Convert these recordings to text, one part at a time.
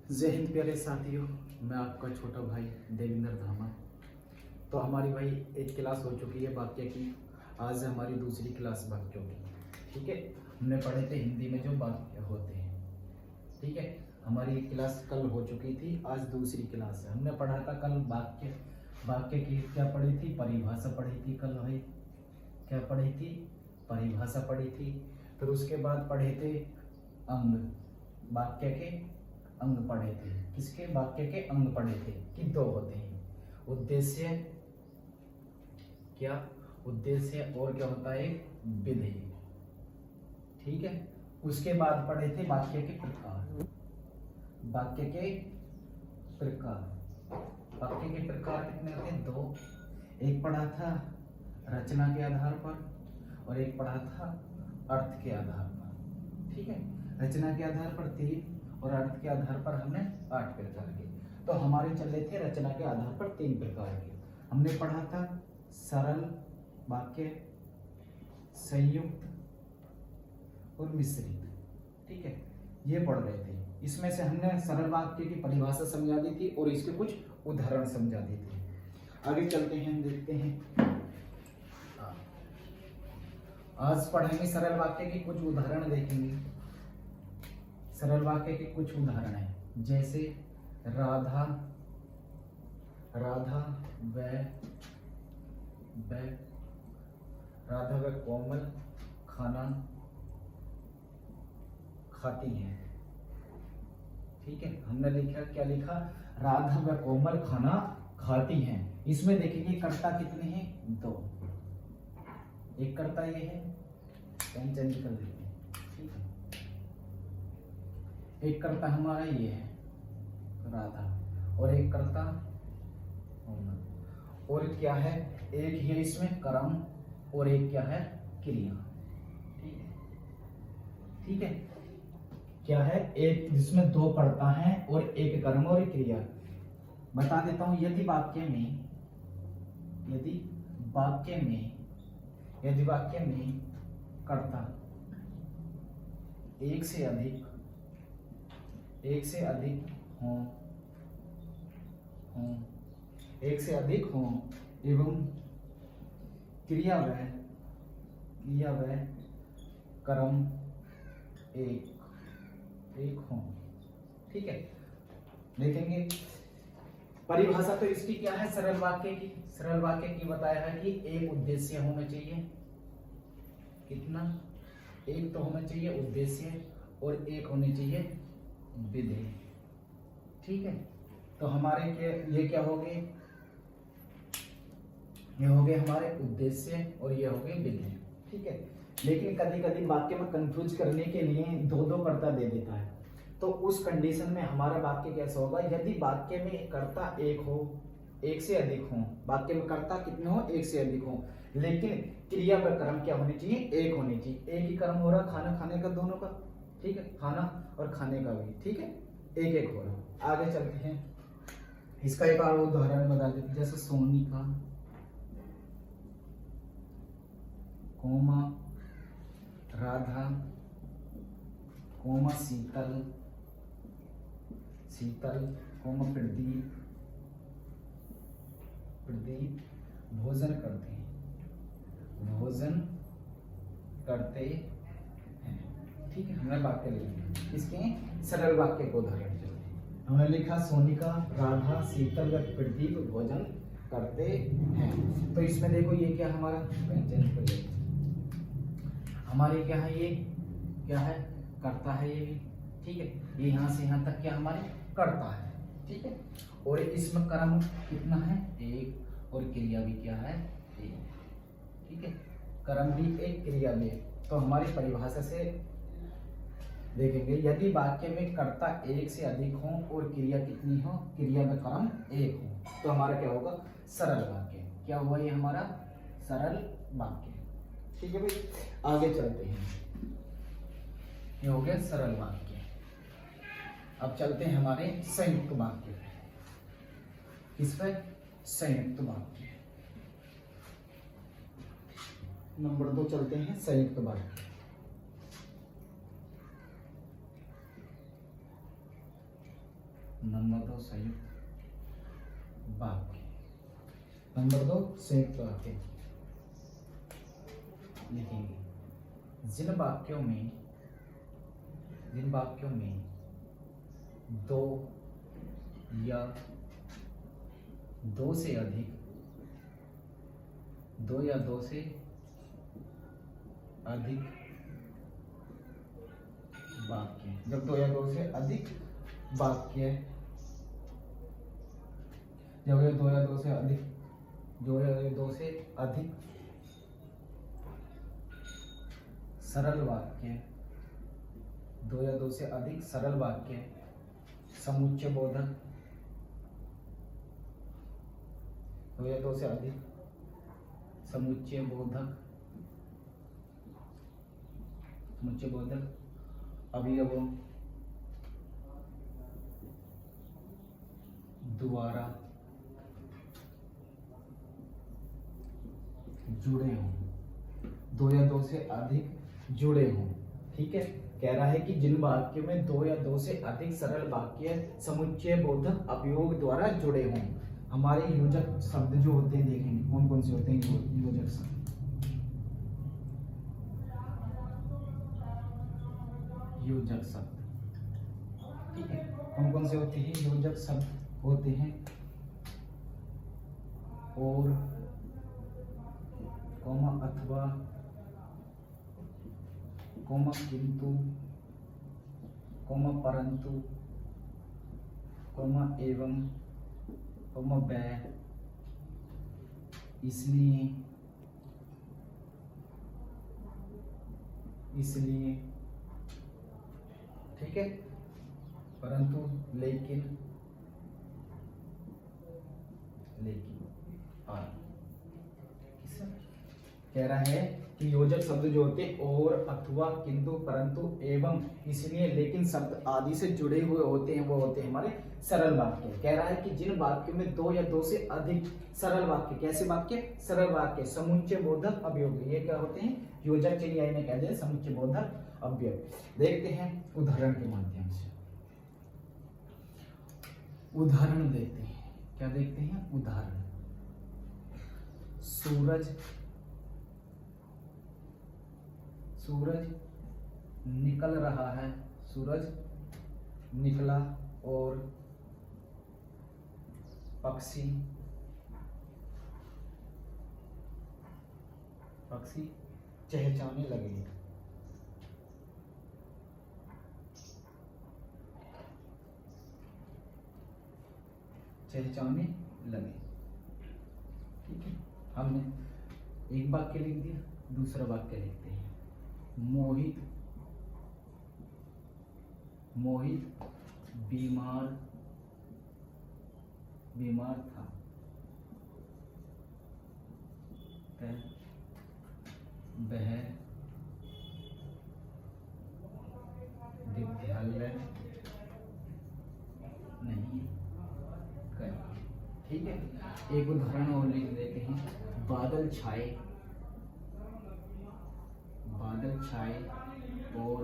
जय हिंद प्यारे साथियों, मैं आपका छोटा भाई देवेंद्र धामा। तो हमारी भाई एक क्लास हो चुकी है वाक्य की। आज हमारी दूसरी क्लास वाक्यों की। ठीक है, हमने पढ़े थे हिंदी में जो वाक्य होते हैं। ठीक है, हमारी एक क्लास कल हो चुकी थी, आज दूसरी क्लास है। हमने पढ़ा था कल वाक्य। वाक्य की क्या पढ़ी थी? परिभाषा पढ़ी थी कल भाई। क्या पढ़ी थी? परिभाषा पढ़ी थी। फिर उसके बाद पढ़े थे अंग। वाक्य के अंग पढ़े थे। किसके? वाक्य के अंग पढ़े थे कि दो होते हैं, उद्देश्य। क्या? उद्देश्य और क्या होता है? विधेय। ठीक है, उसके बाद पढ़े थे वाक्य के प्रकार। वाक्य के प्रकार। वाक्य के प्रकार कितने होते हैं? दो। एक पढ़ा था रचना के आधार पर और एक पढ़ा था अर्थ के आधार पर। ठीक है, रचना के आधार पर 3 और अर्थ के आधार पर हमने 8 प्रकार के। तो हमारे चले थे रचना के आधार पर 3 प्रकार के। हमने पढ़ा था सरल वाक्य, संयुक्त और मिश्रित। ठीक है, ये पढ़ रहे थे। इसमें से हमने सरल वाक्य की परिभाषा समझा दी थी और इसके कुछ उदाहरण समझा दिए थे। आगे चलते हैं, देखते हैं। आज पढ़ेंगे सरल वाक्य के कुछ उदाहरण देखेंगे। सरल वाक्य के कुछ उदाहरण हैं, जैसे राधा व कोमल खाना खाती हैं। ठीक है, हमने लिखा, क्या लिखा? राधा व कोमल खाना खाती हैं। इसमें देखेंगे कर्ता कितने हैं? 2। एक कर्ता ये है, पेन चेंज कर देते हैं। ठीक है, एक कर्ता हमारा ये है राधा और एक कर्ता और क्या है? एक ही है इसमें कर्म और एक क्या है? क्रिया। ठीक है, ठीक है, क्या है? एक जिसमें 2 कर्ता हैं और एक कर्म और एक क्रिया। बता देता हूं, यदि वाक्य में कर्ता एक से अधिक हो एवं क्रिया व कर्म एक हो। ठीक है, देखेंगे परिभाषा। तो इसकी क्या है? सरल वाक्य की बताया है कि एक उद्देश्य होना चाहिए। कितना? एक तो होना चाहिए उद्देश्य और एक होनी चाहिए विधेय। ठीक है, तो हमारे ये क्या हो गए? ये हो गए हमारे उद्देश्य और ये हो गए विधेय। ठीक है, लेकिन कभी कभी वाक्य में कंफ्यूज करने के लिए 2 कर्ता दे देता है। तो उस कंडीशन में हमारा वाक्य कैसा होगा? यदि वाक्य में कर्ता एक हो, एक से अधिक हो, वाक्य में कर्ता कितने हो? एक से अधिक हो, लेकिन क्रिया व कर्म क्या होनी चाहिए? एक होनी चाहिए। एक ही कर्म हो रहा खाना खाने का, दोनों का। ठीक है, खाना और खाने का भी। ठीक है, एक एक हो रहा। आगे चलते हैं, इसका एक और उदाहरण बता देते, जैसे सोनिका कोमा राधा कोमा शीतल कोमा प्रदीप भोजन करते हैं। ठीक है, हमने वाक्य लिखा। इसके सरल वाक्य को उदाहरण हमने लिखा, सोनिका राधा शीतल व प्रदीप भोजन करते हैं। तो इसमें देखो, ये क्या हमारा? हमारे क्या है? ये क्या है? करता है ये भी। ठीक है, ये यहाँ से यहाँ तक क्या हमारे करता है। ठीक है, और इसमें कर्म कितना है? 1 और क्रिया भी क्या है? 1। ठीक है, कर्म भी 1, क्रिया भी 1। तो हमारी परिभाषा से देखेंगे, यदि वाक्य में कर्ता 1 से अधिक हो और क्रिया कितनी हो? क्रिया में कर्म 1 हो, तो हमारा क्या होगा? सरल वाक्य। क्या हुआ ये हमारा? सरल वाक्य। ठीक है भाई, आगे चलते हैं। ये हो गया सरल वाक्य। अब चलते हैं हमारे संयुक्त वाक्य। किस पे? संयुक्त वाक्य। नंबर 2 चलते हैं, संयुक्त वाक्य। नंबर 2 संयुक्त वाक्य। नंबर 2 संयुक्त वाक्य लिखेंगे। जिन वाक्यों में दो या दो से अधिक वाक्य, जब दो या दो से अधिक वाक्य, जब ये दो या दो से अधिक सरल वाक्य, दो या दो से अधिक सरल वाक्य समुच्चय बोधक, दो या दो से अधिक समुच्चय बोधक अवयवों द्वारा जुड़े हों, दो या दो से अधिक जुड़े हों। ठीक है, कह रहा है कि जिन वाक्यों में दो या दो से अधिक सरल वाक्य समुच्चय बोधक अवयव द्वारा जुड़े हों। हमारे योजक शब्द जो होते हैं देखेंगे कौन कौन से होते हैं योजक शब्द। योजक शब्द, ठीक है, कौन कौन से होते हैं योजक शब्द होते हैं। और कॉमा अथवा, कॉमा किंतु, कॉमा परंतु, कॉमा एवं, कॉमा व, इसलिए, ठीक है, परंतु, लेकिन, कह रहा है कि योजक शब्द जो होते हैं और, अथवा, किंतु, परंतु, एवं, इसलिए, लेकिन शब्द आदि से जुड़े हुए होते हैं, वो होते हैं हमारे सरल वाक्य। कह रहा है कि जिन वाक्यों में दो या दो से अधिक सरल वाक्य, कैसे वाक्य, सरल वाक्य समुच्चय बोधक अवयव, ये क्या होते हैं योजक, चलिए इन्हें कहते हैं समुच्चय बोधक अवयव। देखते हैं उदाहरण के माध्यम से, उदाहरण देखते हैं। क्या देखते हैं, उदाहरण। सूरज निकल रहा है, सूरज निकला और पक्षी चहचहाने लगे। चहचहाने लगे, ठीक है। हमने एक वाक्य लिख दिया, दूसरा वाक्य लिखते हैं। मोहित बीमार था, वह विद्यालय नहीं गया। ठीक है, एक उदाहरण और लिख देते हैं। बादल छाए और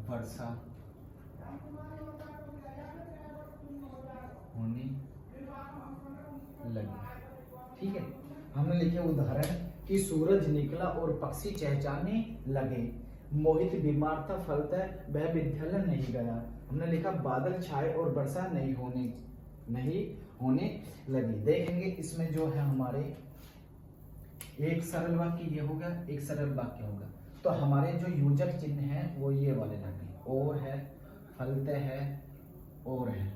वर्षा होने लगी। ठीक है, हमने लिखे उदाहरण कि सूरज निकला और पक्षी चहचहाने लगे। मोहित बीमार था, फलतः वह विद्यालय नहीं गया। हमने लिखा बादल छाए और वर्षा नहीं होने लगी। देखेंगे इसमें जो है हमारे एक सरल वाक्य ये होगा, एक सरल वाक्य होगा। तो हमारे जो योजक चिन्ह है वो ये वाले लगे, और है, फलतः है, और है।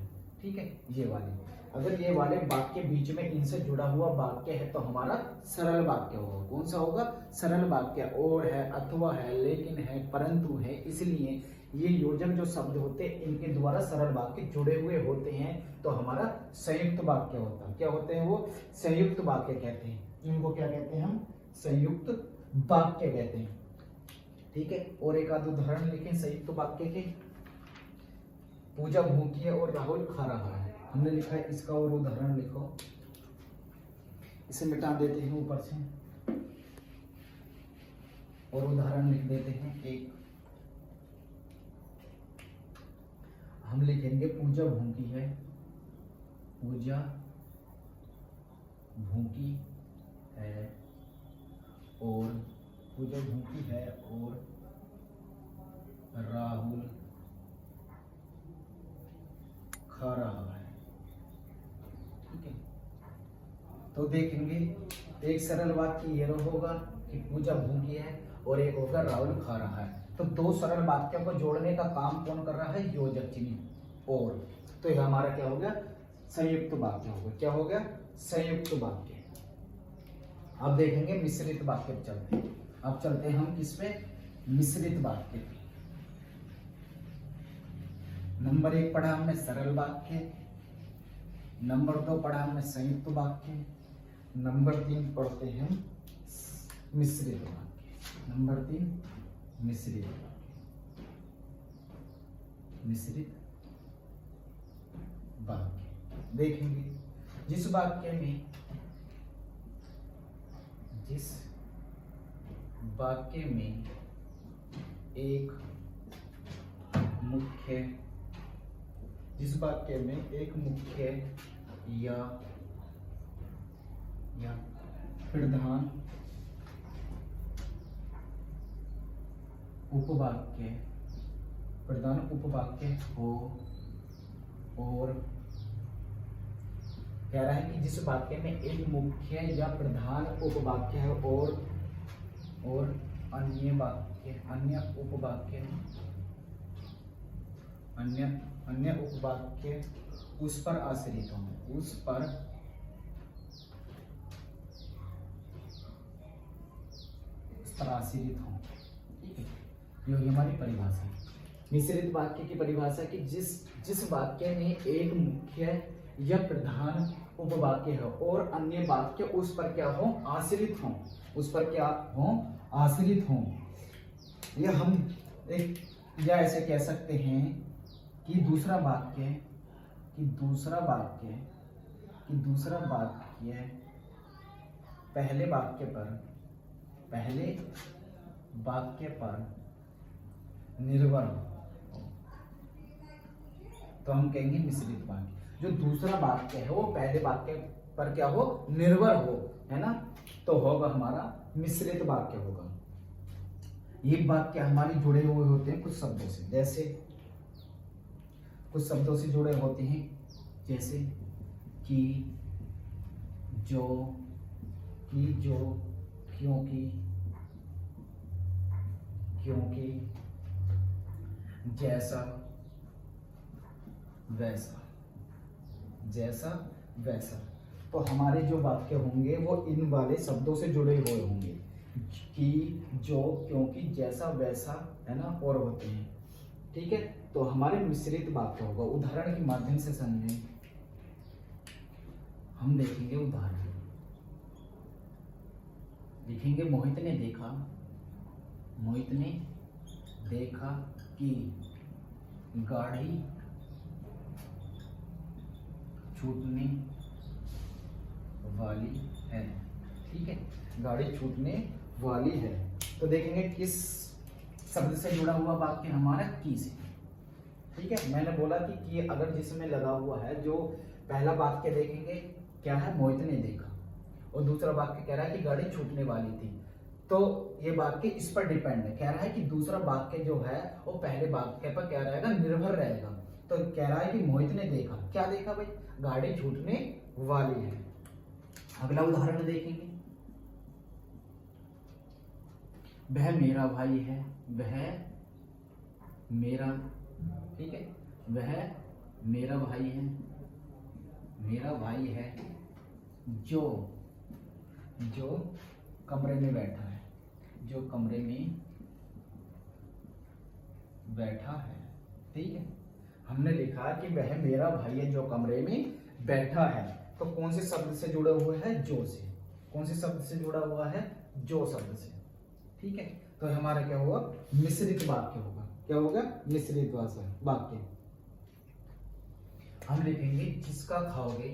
ठीक है, ये वाले, अगर ये वाले वाक्य बीच में इनसे जुड़ा हुआ वाक्य है तो हमारा सरल वाक्य होगा। कौन सा होगा, सरल वाक्य। और है, अथवा है, लेकिन है, परंतु है, इसलिए, ये योजक जो शब्द होते हैं इनके द्वारा सरल वाक्य जुड़े हुए होते हैं तो हमारा संयुक्त वाक्य होता है। क्या होते हैं वो, संयुक्त वाक्य कहते हैं। इनको क्या कहते हैं हम, संयुक्त वाक्य कहते हैं। ठीक है, और एक आध उदाहरण लिखें संयुक्त वाक्य के। पूजा भूखी है और राहुल खा रहा है। हमने लिखा है, इसका और उदाहरण लिखो। इसे मिटा देते हैं ऊपर से और उदाहरण लिख देते हैं। एक हम लिखेंगे पूजा भूखी है, पूजा भूखी है और पूजा भूखी है और राहुल खा रहा है। ठीक है, तो देखेंगे एक सरल वाक्य ये होगा कि पूजा भूखी है और एक होगा राहुल खा रहा है। तो दो सरल वाक्यों को जोड़ने का काम कौन कर रहा है? योजक चिन्ह। और तो यह हमारा क्या हो गया? संयुक्त वाक्य हो गया। क्या हो गया? संयुक्त वाक्य। अब देखेंगे मिश्रित वाक्य पे चलते हैं। अब चलते हैं हम किस पे? मिश्रित वाक्य पे। नंबर 1 पढ़ा हमने सरल वाक्य, नंबर 2 पढ़ा हमने संयुक्त वाक्य, नंबर 3 पढ़ते हैं मिश्रित वाक्य। नंबर 3 मिश्रित वाक्य। मिश्रित वाक्य देखेंगे जिस वाक्य में एक मुख्य या प्रधान उपवाक्य हो और कह रहा है कि जिस वाक्य में एक मुख्य या प्रधान उपवाक्य है और अन्य उपवाक्य उस पर आश्रित हों, उस पर आश्रित हों। ठीक है, ये हमारी परिभाषा है। मिश्रित वाक्य की परिभाषा कि जिस वाक्य में एक मुख्य या प्रधान उपवाक्य है और अन्य वाक्य उस पर क्या हो? आश्रित हों। उस पर क्या हो? आश्रित हों। यह हम एक या ऐसे कह सकते हैं कि दूसरा वाक्य पहले वाक्य पर निर्भर हो, तो हम कहेंगे मिश्रित वाक्य। जो दूसरा वाक्य है वो पहले वाक्य पर क्या हो? निर्भर हो, है ना, तो होगा हमारा मिश्रित वाक्य होगा। ये वाक्य हमारे जुड़े हुए होते हैं कुछ शब्दों से, जैसे कुछ शब्दों से जुड़े होते हैं, जैसे कि, जो, क्योंकि, जैसा वैसा। तो हमारे जो वाक्य होंगे वो इन वाले शब्दों से जुड़े हुए होंगे, कि, जो, क्योंकि, जैसा, वैसा, है ना, और होते हैं। ठीक है, तो हमारे मिश्रित वाक्य होगा। उदाहरण के माध्यम से समझें, हम देखेंगे उदाहरण। लिखेंगे मोहित ने देखा कि गाड़ी छूटने वाली है। ठीक है, गाड़ी छूटने वाली है। तो देखेंगे किस शब्द से जुड़ा हुआ वाक्य हमारा? की से। ठीक है, मैंने बोला कि अगर जिसमें लगा हुआ है, जो पहला वाक्य देखेंगे क्या है? मोहित ने देखा, और दूसरा वाक्य कह रहा है कि गाड़ी छूटने वाली थी, तो ये वाक्य इस पर डिपेंड है। कह रहा है कि दूसरा वाक्य जो है वो पहले वाक्य पर क्या रहेगा? निर्भर रहेगा। तो कह रहा है कि मोहित ने देखा, क्या देखा भाई? गाड़ी छूटने वाली है। अगला उदाहरण देखेंगे, वह मेरा भाई है, वह मेरा, ठीक है, वह मेरा भाई है जो कमरे में बैठा है, ठीक है। हमने लिखा कि वह मेरा भाई है जो कमरे में बैठा है, तो कौन से शब्द से जुड़ा हुआ है? जो से। कौन से शब्द से जुड़ा हुआ है? जो शब्द से। ठीक है, तो हमारा क्या होगा? मिश्रित वाक्य होगा। क्या होगा? मिश्रित वाक्य। हम लिखेंगे जिसका खाओगे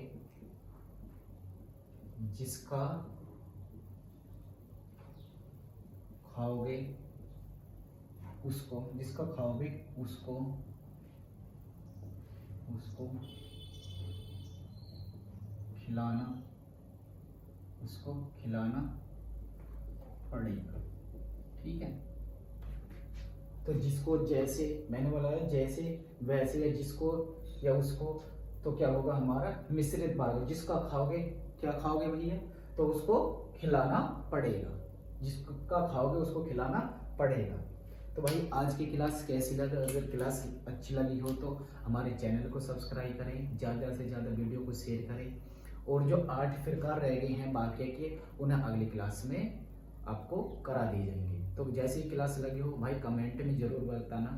उसको, उसको खिलाना, उसको खिलाना पड़ेगा। ठीक है, तो जिसको जैसे मैंने बोला है, जैसे वैसे या जिसको या उसको, तो क्या होगा हमारा मिश्रित भाग। जिसका खाओगे, क्या खाओगे भैया, तो उसको खिलाना पड़ेगा। जिसका खाओगे उसको खिलाना पड़ेगा। तो भाई आज की क्लास कैसी लगी? अगर क्लास अच्छी लगी हो तो हमारे चैनल को सब्सक्राइब करें, ज़्यादा से ज़्यादा वीडियो को शेयर करें, और जो 8 प्रकार रह गए हैं वाक्य के उन्हें अगली क्लास में आपको करा दिए जाएंगे। तो जैसी क्लास लगी हो भाई कमेंट में ज़रूर बताना।